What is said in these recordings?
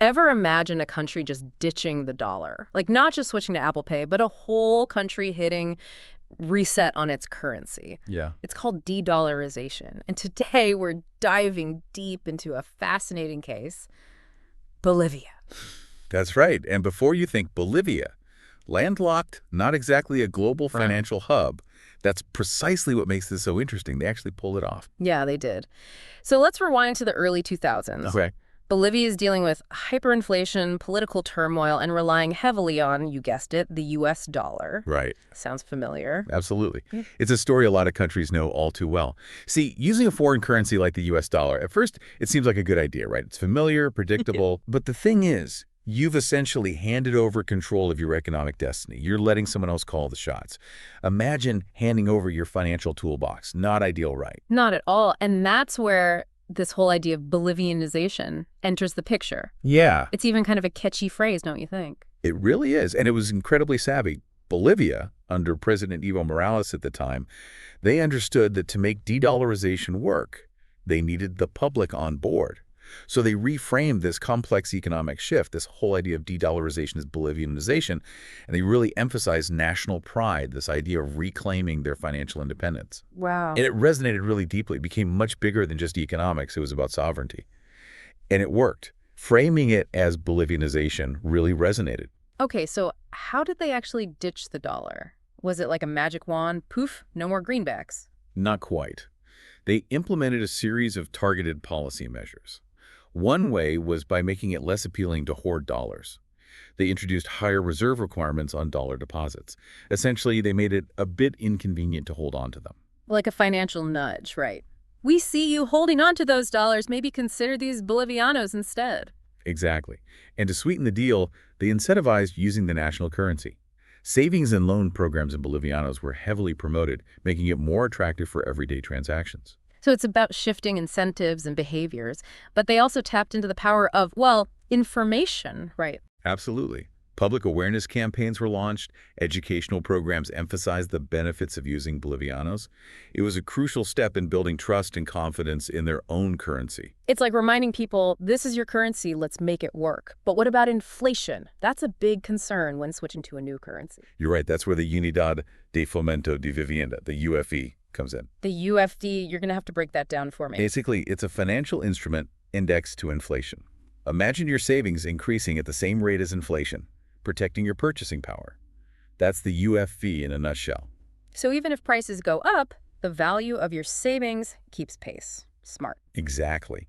Ever imagine a country just ditching the dollar? Like not just switching to Apple Pay, but a whole country hitting reset on its currency. Yeah. It's called de-dollarization. And today we're diving deep into a fascinating case, Bolivia. That's right. And before you think Bolivia, landlocked, not exactly a global financial hub, that's precisely what makes this so interesting. They actually pulled it off. Yeah, they did. So let's rewind to the early 2000s. Okay. Bolivia is dealing with hyperinflation, political turmoil, and relying heavily on, you guessed it, the U.S. dollar. Right. Sounds familiar. Absolutely. It's a story a lot of countries know all too well. See, using a foreign currency like the U.S. dollar, at first, it seems like a good idea, right? It's familiar, predictable. But the thing is, you've essentially handed over control of your economic destiny. You're letting someone else call the shots. Imagine handing over your financial toolbox. Not ideal, right? Not at all. And that's where this whole idea of Bolivianization enters the picture. Yeah. It's even kind of a catchy phrase, don't you think? It really is. And it was incredibly savvy. Bolivia, under President Evo Morales at the time, they understood that to make de-dollarization work, they needed the public on board. So they reframed this complex economic shift, this whole idea of de-dollarization as Bolivianization, and they really emphasized national pride, this idea of reclaiming their financial independence. Wow. And it resonated really deeply. It became much bigger than just economics. It was about sovereignty. And it worked. Framing it as Bolivianization really resonated. Okay, so how did they actually ditch the dollar? Was it like a magic wand? Poof, no more greenbacks. Not quite. They implemented a series of targeted policy measures. One way was by making it less appealing to hoard dollars. They introduced higher reserve requirements on dollar deposits. Essentially, they made it a bit inconvenient to hold on to them. Like a financial nudge, right? We see you holding on to those dollars. Maybe consider these Bolivianos instead. Exactly. And to sweeten the deal, they incentivized using the national currency. Savings and loan programs in Bolivianos were heavily promoted, making it more attractive for everyday transactions. So it's about shifting incentives and behaviors, but they also tapped into the power of, well, information, right? Absolutely. Public awareness campaigns were launched. Educational programs emphasized the benefits of using Bolivianos. It was a crucial step in building trust and confidence in their own currency. It's like reminding people, this is your currency, let's make it work. But what about inflation? That's a big concern when switching to a new currency. You're right. That's where the Unidad de Fomento de Vivienda, the UFE, comes in. The UFD, you're going to have to break that down for me. Basically, it's a financial instrument indexed to inflation. Imagine your savings increasing at the same rate as inflation, protecting your purchasing power. That's the UFE in a nutshell. So even if prices go up, the value of your savings keeps pace. Smart. Exactly.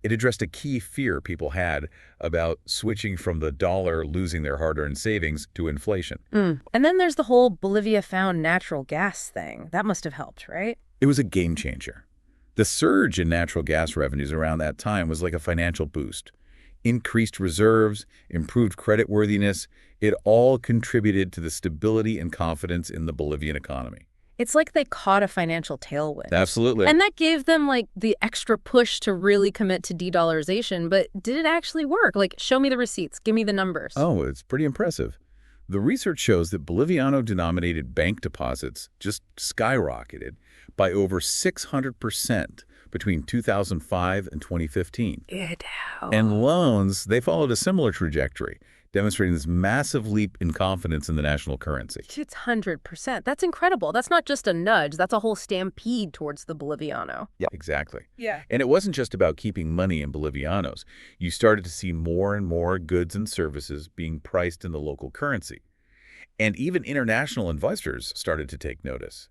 It addressed a key fear people had about switching from the dollar losing their hard-earned savings to inflation. And then there's the whole Bolivia found natural gas thing. That must have helped, right? It was a game changer. The surge in natural gas revenues around that time was like a financial boost. Increased reserves, improved creditworthiness, it all contributed to the stability and confidence in the Bolivian economy. It's like they caught a financial tailwind. Absolutely. And that gave them like the extra push to really commit to de-dollarization. But did it actually work? Like, show me the receipts. Give me the numbers. Oh, it's pretty impressive. The research shows that Boliviano-denominated bank deposits just skyrocketed by over 600% between 2005 and 2015. And loans, they followed a similar trajectory, demonstrating this massive leap in confidence in the national currency. 600%. That's incredible. That's not just a nudge. That's a whole stampede towards the Boliviano. Yeah, exactly. Yeah. And it wasn't just about keeping money in Bolivianos. You started to see more and more goods and services being priced in the local currency. And even international investors started to take notice.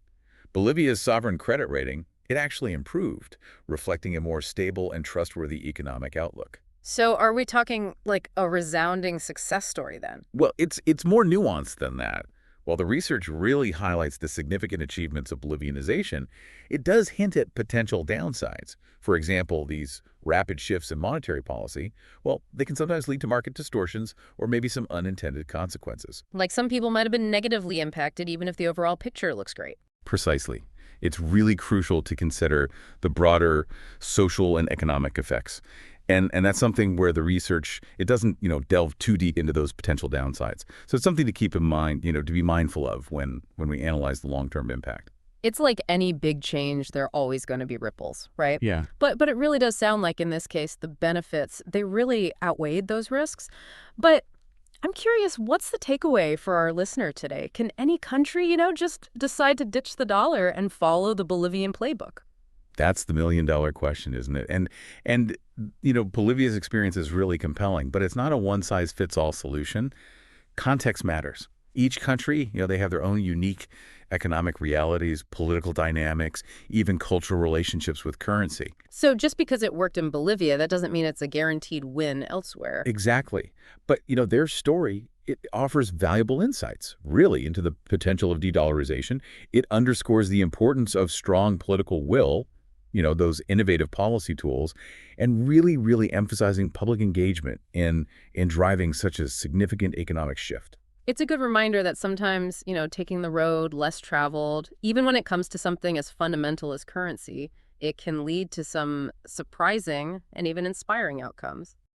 Bolivia's sovereign credit rating, it actually improved, reflecting a more stable and trustworthy economic outlook. So are we talking like a resounding success story then? Well, it's more nuanced than that. While the research really highlights the significant achievements of Bolivianization, it does hint at potential downsides. For example, these rapid shifts in monetary policy, well, they can sometimes lead to market distortions or maybe some unintended consequences. Like some people might have been negatively impacted even if the overall picture looks great. Precisely. It's really crucial to consider the broader social and economic effects. And that's something where the research, it doesn't, delve too deep into those potential downsides. So it's something to keep in mind, to be mindful of when we analyze the long-term impact. It's like any big change, there are always going to be ripples, right? Yeah. But it really does sound like in this case, the benefits, they really outweighed those risks. But I'm curious, what's the takeaway for our listener today? Can any country, just decide to ditch the dollar and follow the Bolivian playbook? That's the million-dollar question, isn't it? And Bolivia's experience is really compelling, but it's not a one-size-fits-all solution. Context matters. Each country, they have their own unique economic realities, political dynamics, even cultural relationships with currency. So just because it worked in Bolivia, that doesn't mean it's a guaranteed win elsewhere. Exactly. But, their story, it offers valuable insights, really, into the potential of de-dollarization. It underscores the importance of strong political will, those innovative policy tools, and really, really emphasizing public engagement in driving such a significant economic shift. It's a good reminder that sometimes, taking the road less traveled, even when it comes to something as fundamental as currency, it can lead to some surprising and even inspiring outcomes.